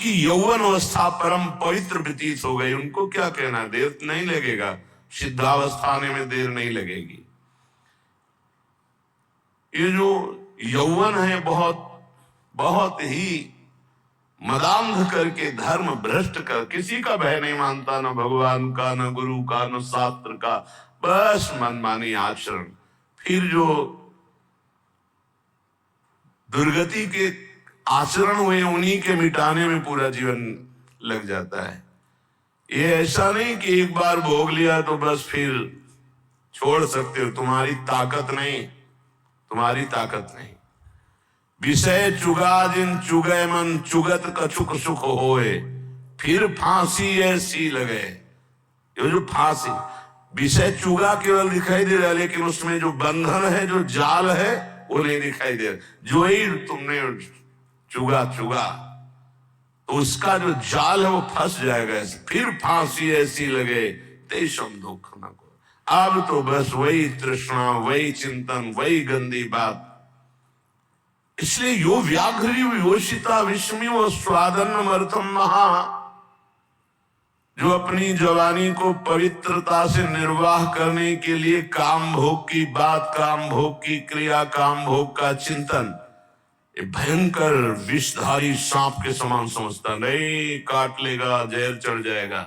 जिनकी यौवन अवस्था परम पवित्र व्यतीत हो गई, उनको क्या कहना, देर नहीं लगेगा, सिद्धावस्था आने में देर नहीं लगेगी। ये जो यौवन है बहुत बहुत ही मदांध करके, धर्म भ्रष्ट कर, किसी का भय नहीं मानता, न भगवान का, न गुरु का, न शास्त्र का, बस मनमानी आचरण। फिर जो दुर्गति के आचरण हुए उन्हीं के मिटाने में पूरा जीवन लग जाता है। ये ऐसा नहीं कि एक बार भोग लिया तो बस फिर छोड़ सकते हो, तुम्हारी ताकत नहीं, तुम्हारी ताकत नहीं। विषय चुगा जिन चुगे मन, चुगत कछुक सुख होए, फिर फांसी ऐसी लगे। ये जो फांसी, विषय चुगा केवल दिखाई दे रहा है, लेकिन उसमें जो बंधन है, जो जाल है, वो नहीं दिखाई दे रहा। जो ही तुमने चुगा तो उसका जो जाल है वो फंस जाएगा। फिर फांसी ऐसी लगे तेषम दुख न को। अब तो बस वही तृष्णा, वही चिंतन, वही गंदी बात। इसलिए यो व्याघ्री योषिता विस्मिव स्वादन्नमर्थम महा, जो अपनी जवानी को पवित्रता से निर्वाह करने के लिए काम भोग की बात, काम भोग की क्रिया, काम भोग का चिंतन भयंकर विषधारी सांप के समान समझता, नहीं काट लेगा, जहर चढ़ जाएगा।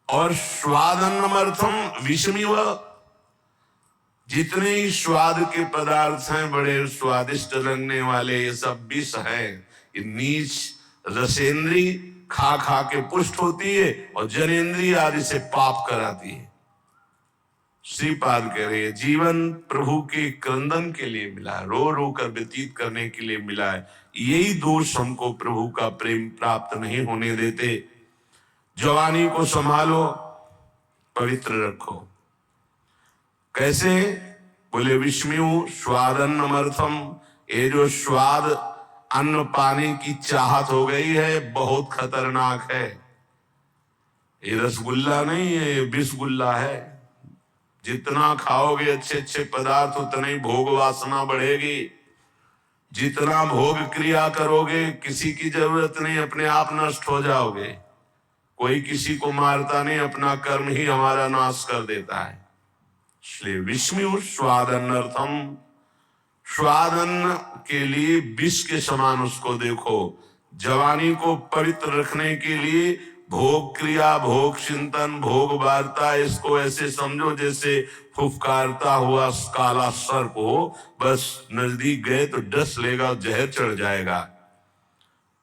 और स्वादन्नमर्थम विषमिव, जितने ही स्वाद के पदार्थ हैं, बड़े स्वादिष्ट लगने वाले, ये सब विष हैं। ये नीच रसेंद्री खा खा के पुष्ट होती है और जनेन्द्री आदि से पाप कराती है। श्रीपाद कह रहे हैं जीवन प्रभु के क्रंदन के लिए मिला है, रो रो कर व्यतीत करने के लिए मिला है। यही दोष हमको प्रभु का प्रेम प्राप्त नहीं होने देते। जवानी को संभालो, पवित्र रखो। कैसे? बोले विस्मयु स्वादन्नमर्थम, ये जो स्वाद अन्न पाने की चाहत हो गई है बहुत खतरनाक है। ये रसगुल्ला नहीं है, ये बिस्गुल्ला है। जितना खाओगे अच्छे अच्छे पदार्थ उतना ही भोग वासना बढ़ेगी। जितना भोग क्रिया करोगे किसी की जरूरत नहीं, अपने आप नष्ट हो जाओगे। कोई किसी को मारता नहीं, अपना कर्म ही हमारा नाश कर देता है। इसलिए विस्मयु स्वादन्नर्थम, स्वादन्न के लिए विष के समान उसको देखो। जवानी को पवित्र रखने के लिए भोग क्रिया, भोग चिंतन, भोग वार्ता, इसको ऐसे समझो जैसे फुफकारता हुआ काला सर्प हो। बस नजदीक गए तो डस लेगा, जहर चढ़ जाएगा।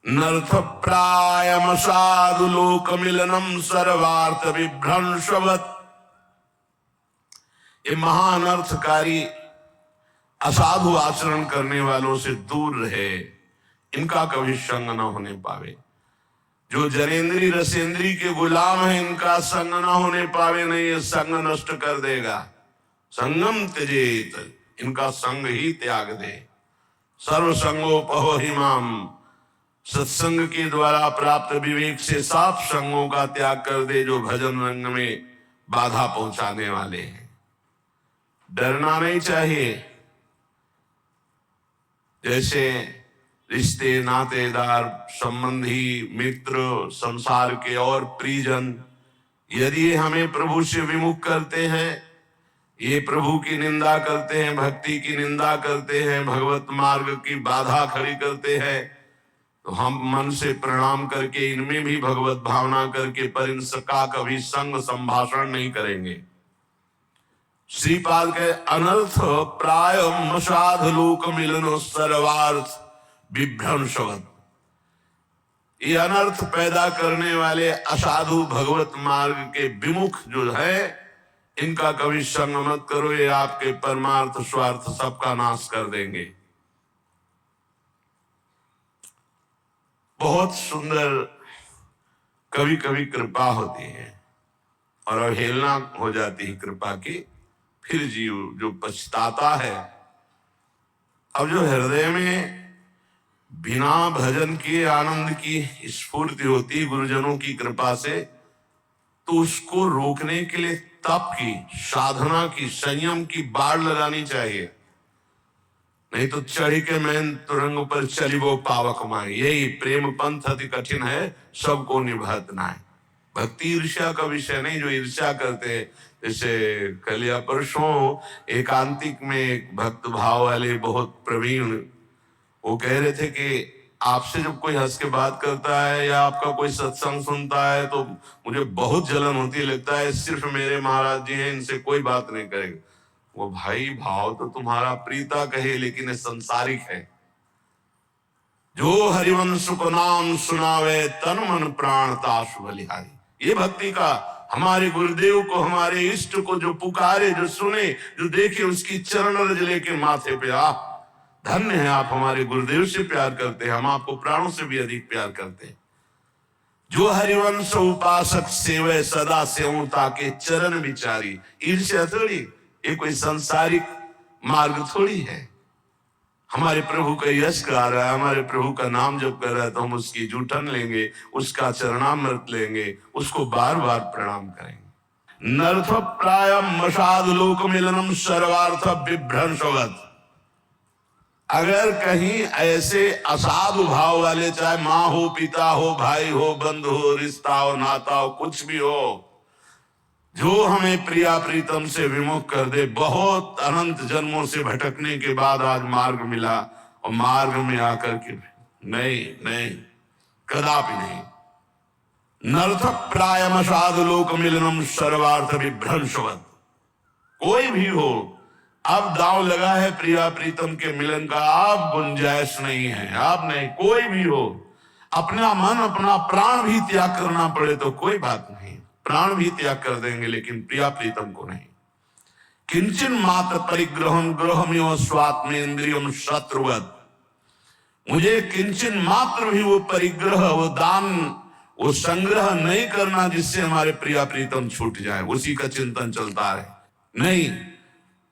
नर्थ प्रायम साधु लोक मिलनम सर्वार्थ विभ्रंशवत, ये महानर्थकारी असाधु आचरण करने वालों से दूर रहे, इनका कभी संग न होने पावे। जो जनेन्द्री रसेंद्री के गुलाम है, इनका संग न होने पावे, नहीं ये संग नष्ट कर देगा। संगम त्यजेत, इनका संग ही त्याग दे। सर्व संगोपहो हिमाम, सत्संग के द्वारा प्राप्त विवेक से साफ संगों का त्याग कर दे, जो भजन रंग में बाधा पहुंचाने वाले हैं। डरना नहीं चाहिए। जैसे रिश्ते, नातेदार, संबंधी, मित्र, संसार के और परिजन यदि हमें प्रभु से विमुख करते हैं, ये प्रभु की निंदा करते हैं, भक्ति की निंदा करते हैं, भगवत मार्ग की बाधा खड़ी करते हैं, तो हम मन से प्रणाम करके इनमें भी भगवत भावना करके पर इनका कभी संग संभाषण नहीं करेंगे। श्रीपाद के अनर्थ प्राय साध लोक मिलन सर्वार्थ विभ्रंशवत, ये अनर्थ पैदा करने वाले असाधु भगवत मार्ग के विमुख जो है, इनका कभी संग मत करो। ये आपके परमार्थ स्वार्थ सबका नाश कर देंगे। बहुत सुंदर कभी कभी कृपा होती है और अवहेलना हो जाती है कृपा की। फिर जीव जो पछताता है, अब जो हृदय में बिना भजन किए आनंद की स्फूर्ति होती गुरुजनों की कृपा से, तो उसको रोकने के लिए तप की, साधना की, संयम की बाढ़ लगानी चाहिए। नहीं तो चढ़ी के मैन तुरंग पर चली वो पावक माए। यही प्रेम पंथ अति कठिन है, सबको निभत नाय। भक्ति ईर्ष्या का विषय नहीं, जो ईर्ष्या करते हैं। जैसे कल या परसों एकांतिक में एक भक्त भाव वाले बहुत प्रवीण, वो कह रहे थे कि आपसे जब कोई हंस के बात करता है या आपका कोई सत्संग सुनता है तो मुझे बहुत जलन होती है, लगता है सिर्फ मेरे महाराज जी हैं, इनसे कोई बात नहीं करेगा। वो भाई भाव तो तुम्हारा प्रीता कहे, लेकिन ये संसारिक है। जो हरिवंश को नाम सुनावे तन मन प्राण ताशु बलिहारी। ये भक्ति का हमारे गुरुदेव को, हमारे इष्ट को जो पुकारे, जो सुने, जो देखे, उसकी चरण रज लेके माथे पे आप धन्य है। आप हमारे गुरुदेव से प्यार करते हैं, हम आपको प्राणों से भी अधिक प्यार करते हैं। जो हरिवंश उपासक सेवे सदा सेवं ताके चरण विचारी। ईर्ष्या थोड़ी, ये कोई सांसारिक मार्ग थोड़ी है। हमारे प्रभु का यश गा रहा है, हमारे प्रभु का नाम जप कर रहा है, तो हम उसकी जूठन लेंगे, उसका चरणामृत लेंगे, उसको बार बार प्रणाम करेंगे। नर्थ प्राय मसाद लोक मिलनम सर्वार्थ विभ्रंशवत। अगर कहीं ऐसे असाधु भाव वाले, चाहे माँ हो, पिता हो, भाई हो, बंधु हो, रिश्ता हो, नाता हो, कुछ भी हो, जो हमें प्रिया प्रीतम से विमुख कर दे, बहुत अनंत जन्मों से भटकने के बाद आज मार्ग मिला, और मार्ग में आकर के नहीं नहीं, कदापि नहीं। नर्थ प्रायम साधु लोक मिलनम सर्वार्थ विभ्रंशवत। कोई भी हो, अब दांव लगा है प्रिया प्रीतम के मिलन का, आप गुंजाइश नहीं है, आप नहीं, कोई भी हो, अपना मन अपना प्राण भी त्याग करना पड़े तो कोई बात नहीं, प्राण भी त्याग कर देंगे, लेकिन प्रिया प्रीतम को नहीं। किंचन मात्र परिग्रहम ग्रहमेव स्वात्मेन्द्रियम शत्रुवत। मुझे किंचन मात्र भी वो परिग्रह, वो दान, वो संग्रह नहीं करना जिससे हमारे प्रिया प्रीतम छूट जाए, उसी का चिंतन चलता रहे। नहीं,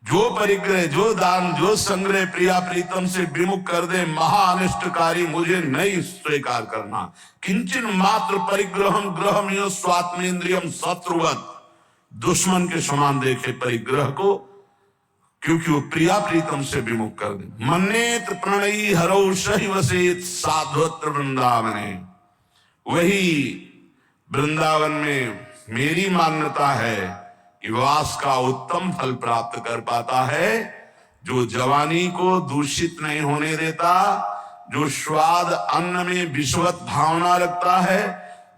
जो परिग्रह, जो दान, जो संग्रह प्रिया प्रीतम से विमुख कर दे, महाअनिष्टकारी, मुझे नहीं स्वीकार करना। किंचन मात्र परिग्रहम ग्रहमेव स्वात्मेन्द्रियम शत्रुवत। दुश्मन के समान देखे परिग्रह को, क्योंकि वो प्रिया प्रीतम से विमुख कर दे। मन्नेत प्रणयी हरौ सहि वसेत साध्वत्र वृंदावने। वही वृंदावन में मेरी मान्यता है कि वास का उत्तम फल प्राप्त कर पाता है, जो जवानी को दूषित नहीं होने देता, जो स्वाद अन्न में विषवत भावना रखता है,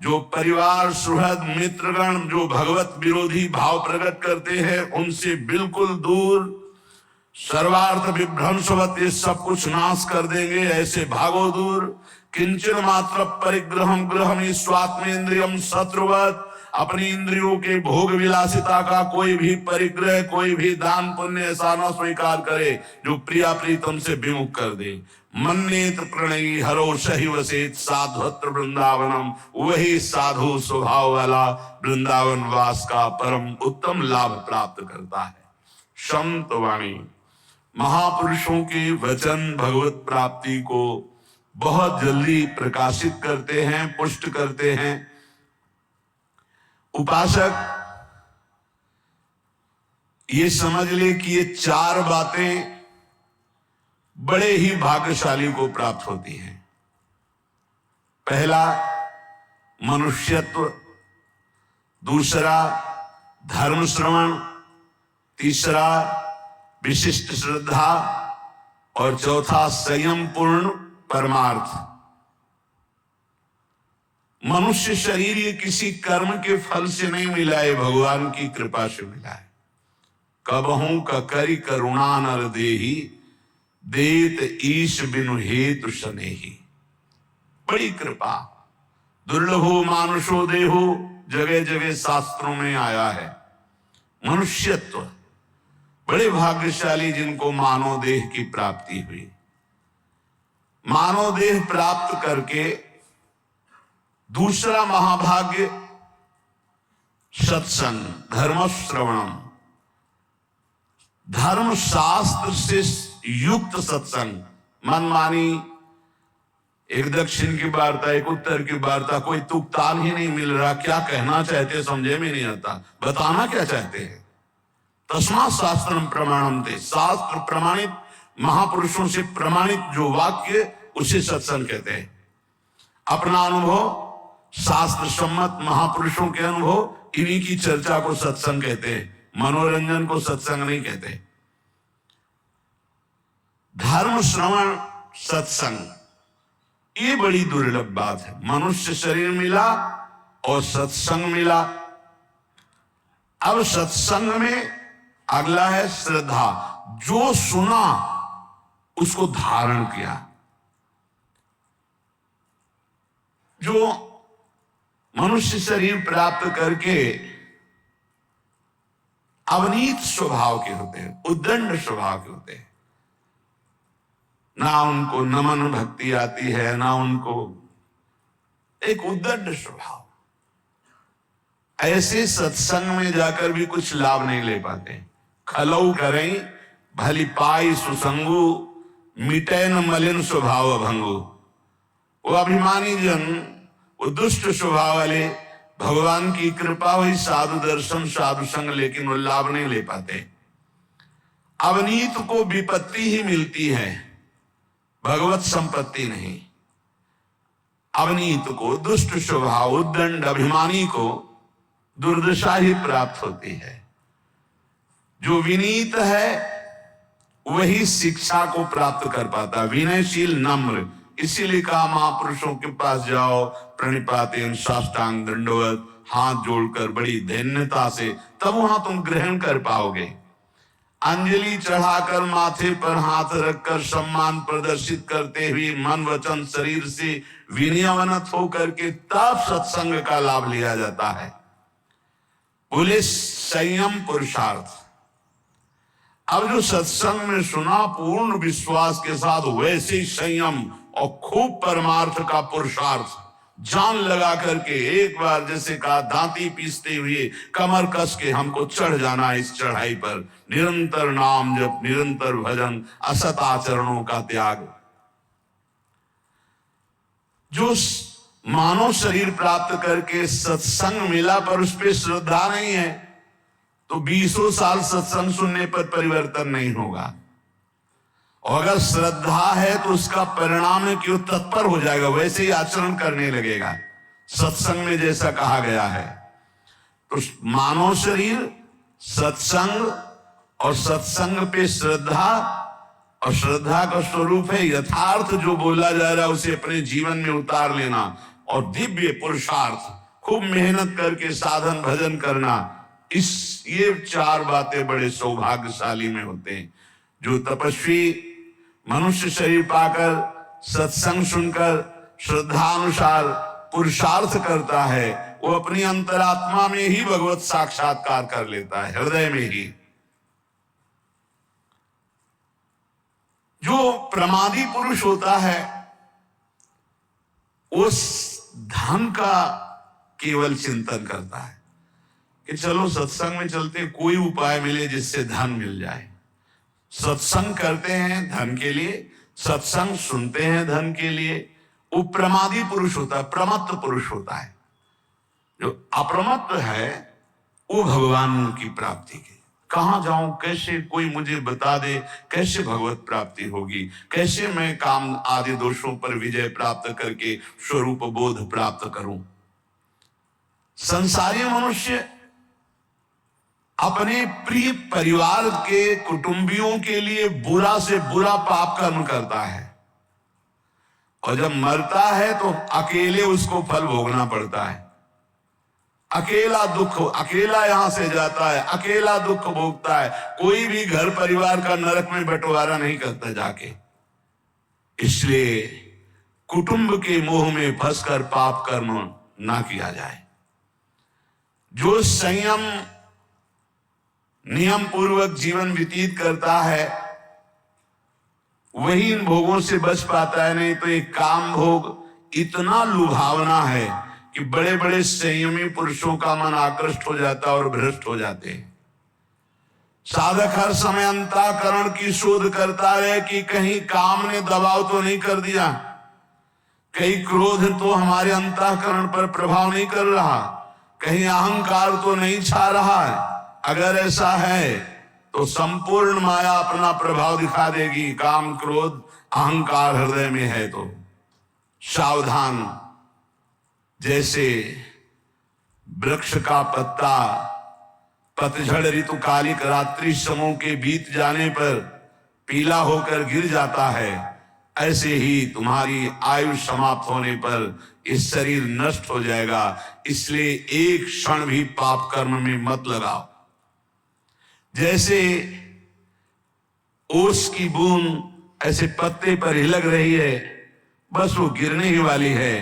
जो परिवार सुहृद मित्रगण जो भगवत विरोधी भाव प्रकट करते हैं उनसे बिल्कुल दूर, सर्वार्थ विभ्रंशवत, ये सब कुछ नाश कर देंगे, ऐसे भागो दूर। किंचन मात्र परिग्रहम ग्रहम स्वात्मेन्द्रियम शत्रुवत। अपनी इंद्रियों के भोग विलासिता का कोई भी परिग्रह, कोई भी दान पुण्य ऐसा न स्वीकार करे जो प्रिया प्रीतम से विमुख कर दे। मन्नेत प्रणयी हरो सहि वसेत साध्वत्र वृंदावनम। वही साधु स्वभाव वाला वृंदावन वास का परम उत्तम लाभ प्राप्त करता है। संत वाणी, महापुरुषों के वचन भगवत प्राप्ति को बहुत जल्दी प्रकाशित करते हैं, पुष्ट करते हैं। उपासक ये समझ ले कि ये चार बातें बड़े ही भाग्यशाली को प्राप्त होती हैं। पहला मनुष्यत्व, दूसरा धर्म श्रवण, तीसरा विशिष्ट श्रद्धा, और चौथा संयम पूर्ण परमार्थ। मनुष्य शरीर ये किसी कर्म के फल से नहीं मिला है, भगवान की कृपा से मिला है। कबहू का करी करुणा नर देही, देत ईश बिनु हेतु सनेही। बड़ी कृपा, दुर्लभो मानुषो देहो, जगह जगह शास्त्रों में आया है। मनुष्यत्व, बड़े भाग्यशाली जिनको मानव देह की प्राप्ति हुई। मानव देह प्राप्त करके दूसरा महाभाग्य सत्संग, धर्म श्रवणम, धर्म शास्त्र से युक्त सत्संग। मनमानी, एक दक्षिण की वार्ता, एक उत्तर की वार्ता, कोई तुकतान ही नहीं मिल रहा, क्या कहना चाहते समझे में नहीं आता, बताना क्या चाहते हैं। तस्मात् शास्त्रम प्रमाणम ते, शास्त्र प्रमाणित महापुरुषों से प्रमाणित जो वाक्य, उसे सत्संग कहते हैं। अपना अनुभव, शास्त्र सम्मत महापुरुषों के अनुभव, इन्हीं की चर्चा को सत्संग कहते हैं। मनोरंजन को सत्संग नहीं कहते। धर्म श्रवण सत्संग, ये बड़ी दुर्लभ बात है। मनुष्य शरीर मिला और सत्संग मिला। अब सत्संग में अगला है श्रद्धा। जो सुना उसको धारण किया। जो मनुष्य शरीर प्राप्त करके अवनीत स्वभाव के होते हैं, उद्दंड स्वभाव के होते हैं, ना उनको नमन भक्ति आती है, ना उनको, एक उद्दंड स्वभाव, ऐसे सत्संग में जाकर भी कुछ लाभ नहीं ले पाते। खलऊ करें भली पाई सुसंगु, मिटे न मलिन स्वभाव भंगु। वो अभिमानी जन, वो दुष्ट स्वभाव वाले, भगवान की कृपा हुई, साधु दर्शन साधु संग, लेकिन वो लाभ नहीं ले पाते। अवनीत को विपत्ति ही मिलती है, भगवत संपत्ति नहीं। अवनीत को, दुष्ट स्वभाव, उद्दंड अभिमानी को दुर्दशा ही प्राप्त होती है। जो विनीत है वही शिक्षा को प्राप्त कर पाता, विनयशील नम्र। इसीलिए कहा महापुरुषों के पास जाओ, प्रणिपातेन साष्टांग दंडवत, हाथ जोड़कर बड़ी धन्यता से, तब वहां तुम ग्रहण कर पाओगे। अंजलि चढ़ाकर माथे पर हाथ रखकर सम्मान प्रदर्शित करते हुए मन वचन शरीर से विनयवनत होकर के तब सत्संग का लाभ लिया जाता है। बोले संयम पुरुषार्थ। अब जो सत्संग में सुना पूर्ण विश्वास के साथ, वैसे ही संयम और खूब परमार्थ का पुरुषार्थ जान लगा करके, एक बार जैसे कहा दांती पीसते हुए कमर कस के हमको चढ़ जाना इस चढ़ाई पर। निरंतर नाम जप, निरंतर भजन, असत आचरणों का त्याग। जो मानव शरीर प्राप्त करके सत्संग मिला पर उस पर श्रद्धा नहीं है, तो 20 साल सत्संग सुनने पर परिवर्तन नहीं होगा। और अगर श्रद्धा है तो उसका परिणाम है कि वो तत्पर हो जाएगा, वैसे ही आचरण करने लगेगा, सत्संग में जैसा कहा गया है। तो मानव शरीर, सत्संग और सत्संग पे श्रद्धा, और श्रद्धा का स्वरूप है यथार्थ जो बोला जा रहा है उसे अपने जीवन में उतार लेना, और दिव्य पुरुषार्थ, खूब मेहनत करके साधन भजन करना। ये 4 बातें बड़े सौभाग्यशाली में होते हैं। जो तपस्वी मनुष्य शरीर पाकर सत्संग सुनकर श्रद्धानुसार पुरुषार्थ करता है, वो अपनी अंतरात्मा में ही भगवत साक्षात्कार कर लेता है, हृदय में ही। जो प्रमादी पुरुष होता है उस धन का केवल चिंतन करता है कि चलो सत्संग में चलते, कोई उपाय मिले जिससे धन मिल जाए। सत्संग करते हैं धन के लिए, सत्संग सुनते हैं धन के लिए। वो प्रमादी पुरुष होता है, प्रमत्त पुरुष होता है। जो अप्रमत्त है वो भगवान की प्राप्ति की, कहां जाऊं, कैसे कोई मुझे बता दे, कैसे भगवत प्राप्ति होगी, कैसे मैं काम आदि दोषों पर विजय प्राप्त करके स्वरूप बोध प्राप्त करूं। संसारी मनुष्य अपने प्रिय परिवार के कुटुंबियों के लिए बुरा से बुरा पाप कर्म करता है, और जब मरता है तो अकेले उसको फल भोगना पड़ता है। अकेला दुख, अकेला यहां से जाता है, अकेला दुख भोगता है। कोई भी घर परिवार का नरक में बंटवारा नहीं करता जाके। इसलिए कुटुंब के मोह में फंसकर पाप कर्म ना किया जाए। जो संयम नियम पूर्वक जीवन व्यतीत करता है वही इन भोगों से बच पाता है। नहीं तो एक काम भोग इतना लुभावना है कि बड़े बड़े संयमी पुरुषों का मन आकृष्ट हो जाता है और भ्रष्ट हो जाते हैं। साधक हर समय अंतःकरण की शोध करता है कि कहीं काम ने दबाव तो नहीं कर दिया, कहीं क्रोध तो हमारे अंतःकरण पर प्रभाव नहीं कर रहा, कहीं अहंकार तो नहीं छा रहा है। अगर ऐसा है तो संपूर्ण माया अपना प्रभाव दिखा देगी। काम क्रोध अहंकार हृदय में है तो सावधान। जैसे वृक्ष का पत्ता पतझड़ ऋतुकालिक रात्रि समूह के बीत जाने पर पीला होकर गिर जाता है, ऐसे ही तुम्हारी आयु समाप्त होने पर इस शरीर नष्ट हो जाएगा। इसलिए एक क्षण भी पाप कर्म में मत लगाओ। जैसे ओस की बूंद ऐसे पत्ते पर हिलक रही है, बस वो गिरने ही वाली है,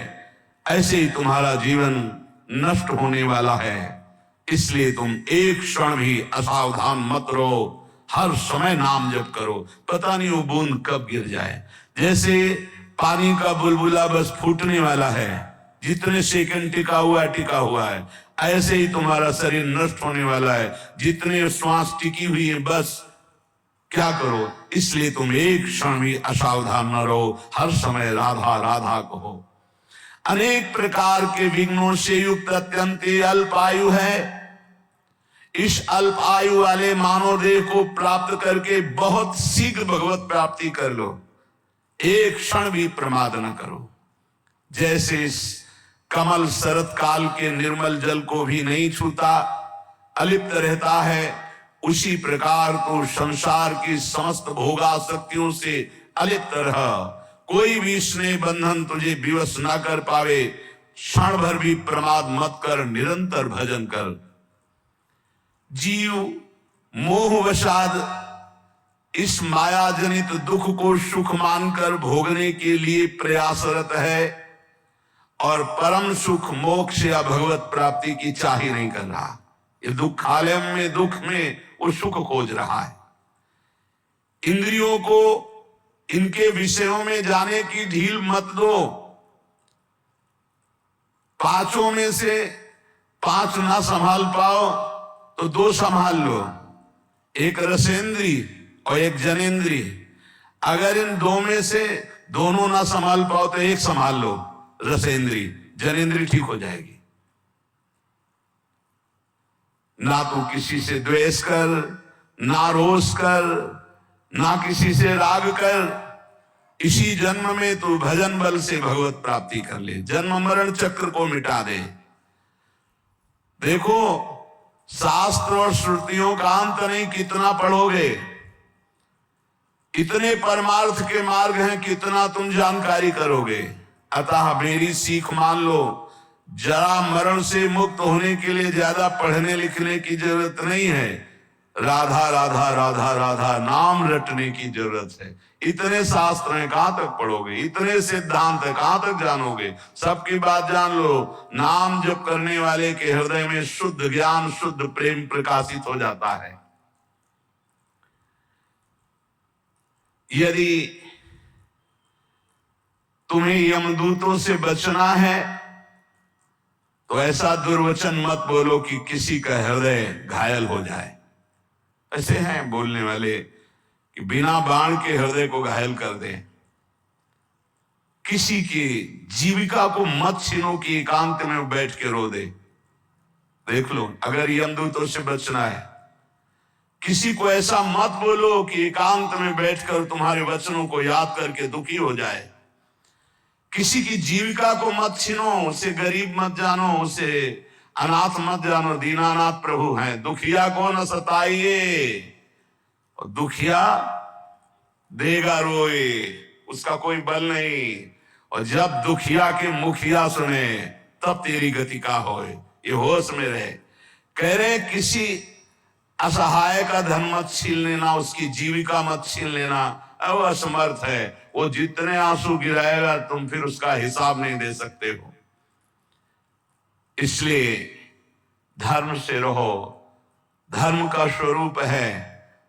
ऐसे ही तुम्हारा जीवन नष्ट होने वाला है। इसलिए तुम एक क्षण भी असावधान मत रहो, हर समय नाम जप करो। पता नहीं वो बूंद कब गिर जाए। जैसे पानी का बुलबुला बस फूटने वाला है, जितने सेकंड टिका हुआ है, ऐसे ही तुम्हारा शरीर नष्ट होने वाला है। जितने श्वास टिकी हुई है, बस क्या करो। इसलिए तुम एक क्षण भी असावधान न रहो, हर समय राधा राधा कहो। अनेक प्रकार के विघ्नों से युक्त अत्यंत अल्प आयु है। इस अल्प आयु वाले मानव देह को प्राप्त करके बहुत शीघ्र भगवत प्राप्ति कर लो, एक क्षण भी प्रमाद न करो। जैसे कमल शरत काल के निर्मल जल को भी नहीं छूता, अलिप्त रहता है, उसी प्रकार तो संसार की समस्त भोगासक्तियों से अलिप्त रह। कोई भी स्नेह बंधन तुझे विवश ना कर पावे। क्षण भर भी प्रमाद मत कर, निरंतर भजन कर। जीव मोहवशाद इस माया जनित दुख को सुख मानकर भोगने के लिए प्रयासरत है और परम सुख मोक्ष या भगवत प्राप्ति की चाह ही नहीं कर रहा। ये दुखालय में दुख में वो सुख खोज रहा है। इंद्रियों को इनके विषयों में जाने की ढील मत दो। पांचों में से 5 ना संभाल पाओ तो 2 संभाल लो, एक रसेंद्री और एक जनेंद्री। अगर इन 2 में से दोनों ना संभाल पाओ तो एक संभाल लो, रसेंद्री। जनेंद्री ठीक हो जाएगी। ना तू किसी से द्वेष कर, ना रोष कर, ना किसी से राग कर। इसी जन्म में तू भजन बल से भगवत प्राप्ति कर ले, जन्म मरण चक्र को मिटा दे। देखो, शास्त्र और श्रुतियों का अंत नहीं, कितना पढ़ोगे। इतने परमार्थ के मार्ग हैं, कितना तुम जानकारी करोगे। अतः मेरी सीख मान लो, जरा मरण से मुक्त होने के लिए ज्यादा पढ़ने लिखने की जरूरत नहीं है। राधा राधा राधा राधा नाम रटने की जरूरत है। इतने शास्त्र हैं, कहां तक पढ़ोगे। इतने सिद्धांत है, कहां तक जानोगे। सबकी बात जान लो। नाम जप करने वाले के हृदय में शुद्ध ज्ञान, शुद्ध प्रेम प्रकाशित हो जाता है। यदि तुम्हें यमदूतों से बचना है तो ऐसा दुर्वचन मत बोलो कि किसी का हृदय घायल हो जाए। ऐसे हैं बोलने वाले कि बिना बाण के हृदय को घायल कर दें। किसी की जीविका को मत छीनो कि एकांत में बैठ के रो दे। देख लो, अगर यमदूतों से बचना है, किसी को ऐसा मत बोलो कि एकांत में बैठकर तुम्हारे वचनों को याद करके दुखी हो जाए। किसी की जीविका को मत छीनो, उसे गरीब मत जानो, उसे अनाथ मत जानो। दीनानाथ प्रभु हैं। दुखिया को न सताइए, और दुखिया देगा रोए, उसका कोई बल नहीं। और जब दुखिया के मुखिया सुने तब तेरी गति का होए। ये होश में रहे। कह रहे किसी असहाय का धन मत छीन लेना, उसकी जीविका मत छीन लेना। अब असमर्थ है, वो जितने आंसू गिराएगा तुम फिर उसका हिसाब नहीं दे सकते हो। इसलिए धर्म से रहो। धर्म का स्वरूप है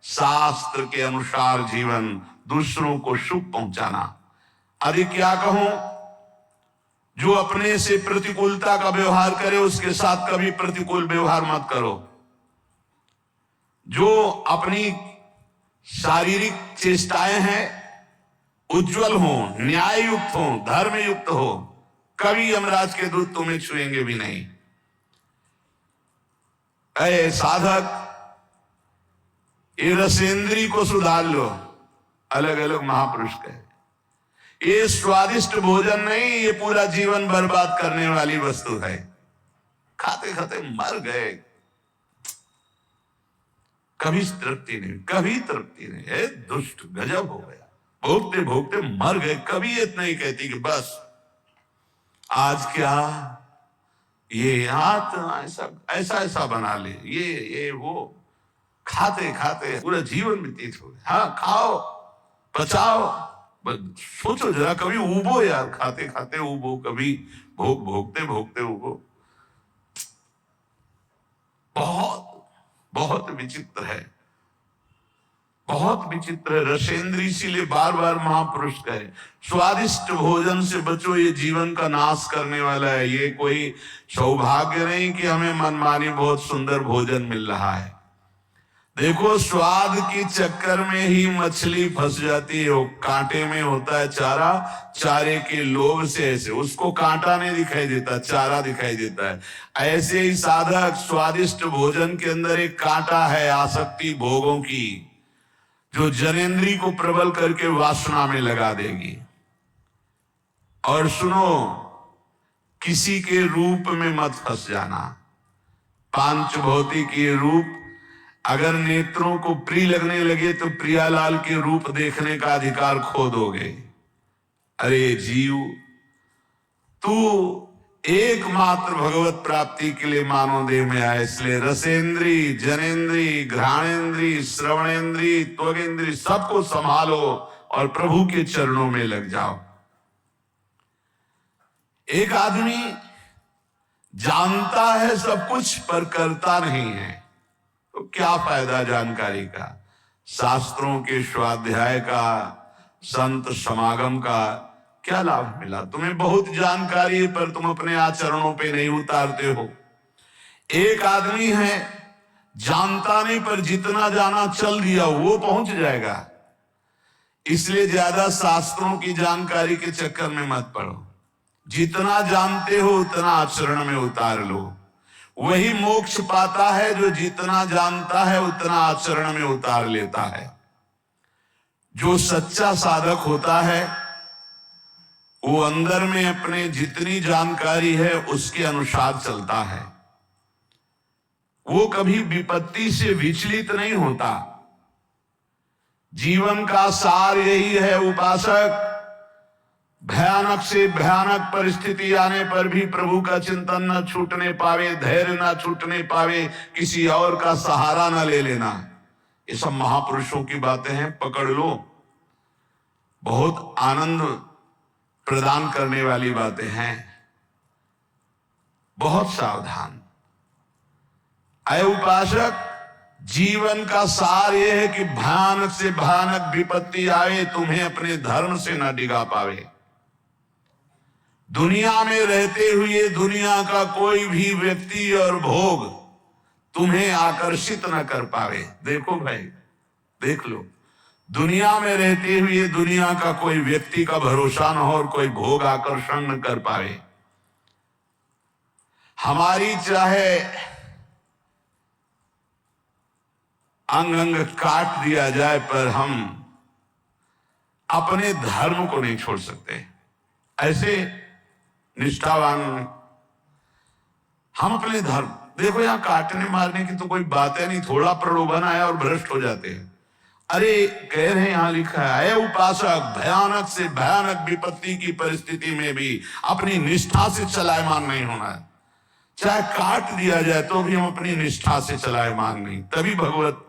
शास्त्र के अनुसार जीवन, दूसरों को सुख पहुंचाना। अरे क्या कहूं, जो अपने से प्रतिकूलता का व्यवहार करे उसके साथ कभी प्रतिकूल व्यवहार मत करो। जो अपनी शारीरिक चेष्टाएं हैं उज्जवल हो, न्याय युक्त हो, धर्म युक्त हो, कभी यमराज के दूत तुम्हें छुएंगे भी नहीं। ऐ साधक, ये रसेंद्री को सुधार लो, अलग अलग महापुरुष कहे। ये स्वादिष्ट भोजन नहीं, ये पूरा जीवन बर्बाद करने वाली वस्तु है। खाते खाते मर गए, कभी तृप्ति नहीं, कभी तृप्ति नहीं। ए दुष्ट, गजब हो गया, भोगते भोगते मर गए। कभी ये नहीं कहती कि बस आज क्या ये हाथ ऐसा ऐसा ऐसा बना ले, ये वो, खाते खाते पूरा जीवन व्यतीत हो गया। हाँ खाओ, पचाओ, सोचो जरा, कभी उबो यार, खाते खाते उबो, कभी भोगते भोगते उबो। बहुत बहुत विचित्र है, बहुत विचित्र है। रसेंद्री इसीलिए बार बार महापुरुष कहे स्वादिष्ट भोजन से बचो, ये जीवन का नाश करने वाला है। ये कोई सौभाग्य नहीं कि हमें मनमानी बहुत सुंदर भोजन मिल रहा है। देखो, स्वाद के चक्कर में ही मछली फंस जाती है। वो कांटे में होता है चारा, चारे के लोभ से ऐसे उसको कांटा नहीं दिखाई देता, चारा दिखाई देता है। ऐसे ही साधक स्वादिष्ट भोजन के अंदर एक कांटा है, आसक्ति भोगों की, जो जनेंद्री को प्रबल करके वासना में लगा देगी। और सुनो, किसी के रूप में मत फंस जाना। पांच भौतिक ये रूप अगर नेत्रों को प्रिय लगने लगे तो प्रियालाल के रूप देखने का अधिकार खो दोगे। अरे जीव, तू एकमात्र भगवत प्राप्ति के लिए मानव देह में आए, इसलिए रसेंद्री, जनेंद्री, घ्राणेंद्री, श्रवणेंद्री, त्वगेंद्री सबको संभालो और प्रभु के चरणों में लग जाओ। एक आदमी जानता है सब कुछ पर करता नहीं है, तो क्या फायदा जानकारी का, शास्त्रों के स्वाध्याय का, संत समागम का क्या लाभ मिला? तुम्हें बहुत जानकारी है पर तुम अपने आचरणों पे नहीं उतारते हो। एक आदमी है जानता नहीं पर जितना जाना चल दिया वो पहुंच जाएगा। इसलिए ज्यादा शास्त्रों की जानकारी के चक्कर में मत पड़ो। जितना जानते हो उतना आचरण में उतार लो। वही मोक्ष पाता है जो जितना जानता है उतना आचरण में उतार लेता है। जो सच्चा साधक होता है वो अंदर में अपने जितनी जानकारी है उसके अनुसार चलता है। वो कभी विपत्ति से विचलित नहीं होता। जीवन का सार यही है उपासक, भयानक से भयानक परिस्थिति आने पर भी प्रभु का चिंतन न छूटने पावे, धैर्य न छूटने पावे, किसी और का सहारा न ले लेना। ये सब महापुरुषों की बातें हैं, पकड़ लो। बहुत आनंद प्रदान करने वाली बातें हैं। बहुत सावधान। अय उपासक, जीवन का सार यह है कि भयानक से भयानक विपत्ति आए, तुम्हें अपने धर्म से न डिगा पावे। दुनिया में रहते हुए दुनिया का कोई भी व्यक्ति और भोग तुम्हें आकर्षित न कर पावे। देखो भाई, देख लो, दुनिया में रहते हुए दुनिया का कोई व्यक्ति का भरोसा न हो और कोई भोग आकर्षण न कर पावे। हमारी चाहे अंग अंग काट दिया जाए पर हम अपने धर्म को नहीं छोड़ सकते। ऐसे निष्ठावान हम अपने धर्म, देखो यहां काटने मारने की तो कोई बात है नहीं, थोड़ा प्रलोभन आया और भ्रष्ट हो जाते हैं। अरे कह रहे हैं, यहां लिखा है उपासक भयानक से भयानक विपत्ति की परिस्थिति में भी अपनी निष्ठा से चलायमान नहीं होना है। चाहे काट दिया जाए तो भी हम अपनी निष्ठा से चलायमान नहीं, तभी भगवत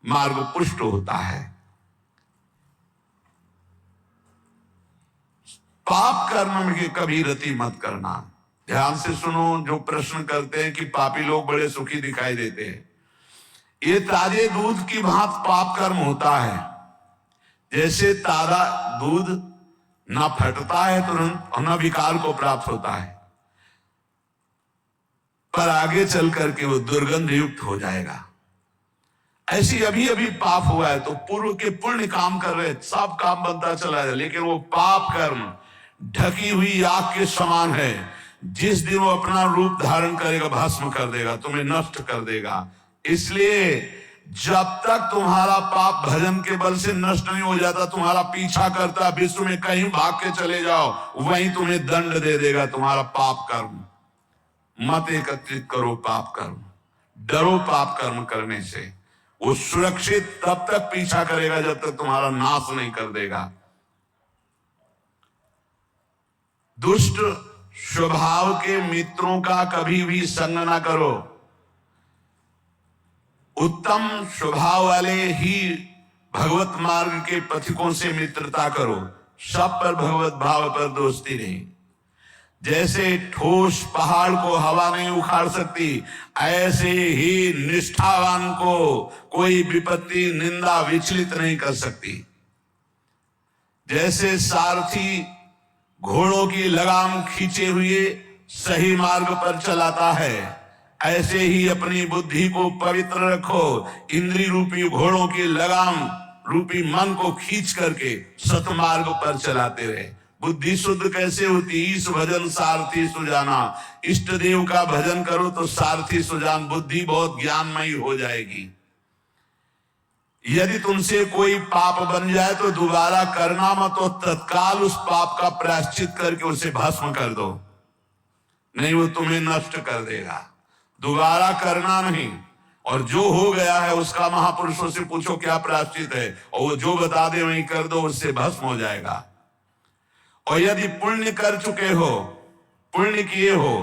मार्ग पुष्ट होता है। पाप कर्म में कभी रति मत करना। ध्यान से सुनो, जो प्रश्न करते हैं कि पापी लोग बड़े सुखी दिखाई देते हैं, ये ताजे दूध की भांत पाप कर्म होता है। जैसे ताजा दूध ना फटता है तुरंत और ना विकार को प्राप्त होता है, पर आगे चल करके वो दुर्गंध युक्त हो जाएगा। ऐसी अभी अभी पाप हुआ है तो पूर्व के पुण्य काम कर रहे, सब काम बनता चला जाए, लेकिन वो पाप कर्म ढकी हुई आग के समान है। जिस दिन वो अपना रूप धारण करेगा भस्म कर देगा, तुम्हें नष्ट कर देगा। इसलिए जब तक तुम्हारा पाप भजन के बल से नष्ट नहीं हो जाता, तुम्हारा पीछा करता, विश्व में कहीं भाग के चले जाओ, वहीं तुम्हें दंड दे देगा तुम्हारा पाप कर्म। मत एकत्रित करो पाप कर्म, डरो पाप कर्म करने से। वो सुरक्षित तब तक पीछा करेगा जब तक तुम्हारा नाश नहीं कर देगा। दुष्ट स्वभाव के मित्रों का कभी भी संग ना करो, उत्तम स्वभाव वाले ही भगवत मार्ग के पथिकों से मित्रता करो। सब पर भगवत भाव पर दोस्ती नहीं। जैसे ठोस पहाड़ को हवा नहीं उखाड़ सकती, ऐसे ही निष्ठावान को कोई विपत्ति निंदा विचलित नहीं कर सकती। जैसे सारथी घोड़ों की लगाम खींचे हुए सही मार्ग पर चलाता है, ऐसे ही अपनी बुद्धि को पवित्र रखो। इंद्रिय रूपी घोड़ों की लगाम रूपी मन को खींच करके सतमार्ग पर चलाते रहे। बुद्धि शुद्ध कैसे होती? ईश भजन सारथी सुजाना। इष्ट देव का भजन करो तो सारथी सुजान, बुद्धि बहुत ज्ञानमयी हो जाएगी। यदि तुमसे कोई पाप बन जाए तो दोबारा करना मत, और तत्काल उस पाप का प्रायश्चित करके उसे भस्म कर दो, नहीं वो तुम्हें नष्ट कर देगा। दोबारा करना नहीं। और जो हो गया है उसका महापुरुषों से पूछो क्या प्रायश्चित है, और वो जो बता दे वही कर दो, उससे भस्म हो जाएगा। और यदि पुण्य कर चुके हो, पुण्य किए हो,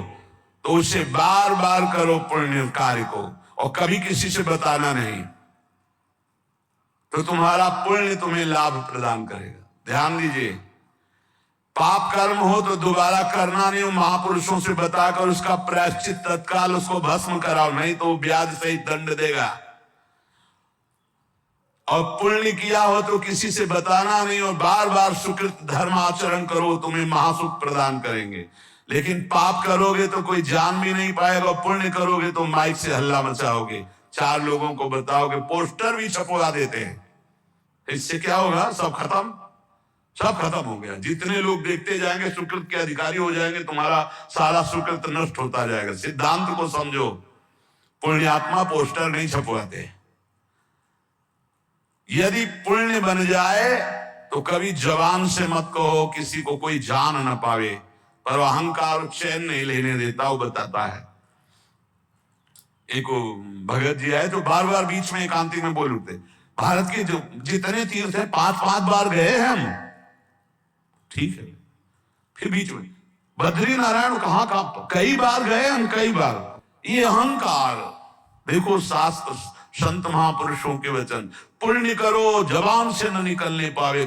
तो उसे बार बार करो पुण्य कार्य को, और कभी किसी से बताना नहीं, तो तुम्हारा पुण्य तुम्हें लाभ प्रदान करेगा। ध्यान दीजिए, पाप कर्म हो तो दोबारा करना नहीं, महापुरुषों से बताकर उसका प्रायश्चित तत्काल उसको भस्म कराओ, नहीं तो ब्याज सहित दंड देगा। और पुण्य किया हो तो किसी से बताना नहीं, और बार बार सुकृत धर्म आचरण करो, तुम्हें महासुख प्रदान करेंगे। लेकिन पाप करोगे तो कोई जान भी नहीं पाएगा, और पुण्य करोगे तो माइक से हल्ला मचाओगे, 4 लोगों को बताओगे, पोस्टर भी छपवा देते हैं। इससे क्या होगा? सब खत्म हो गया। जितने लोग देखते जाएंगे सुकृत के अधिकारी हो जाएंगे, तुम्हारा सारा सुकृत नष्ट होता जाएगा। सिद्धांत को समझो, पुण्यात्मा पोस्टर नहीं छपवाते। यदि पुण्य बन जाए तो कभी जवान से मत कहो किसी को कोई जान न पावे, पर अहंकार चैन नहीं लेने देता, वो बताता है। एक भगत जी आए तो बार बार बीच में एकांतिक में बोल उठते, भारत के जो जितने तीर्थ हैं 5-5 बार गए हम, ठीक है। फिर बीच में बद्री नारायण कहां कई बार गए हम, कई बार। ये अहंकार देखो, शास्त्र संत महापुरुषों के वचन, पुण्य करो जबान से न निकलने पावे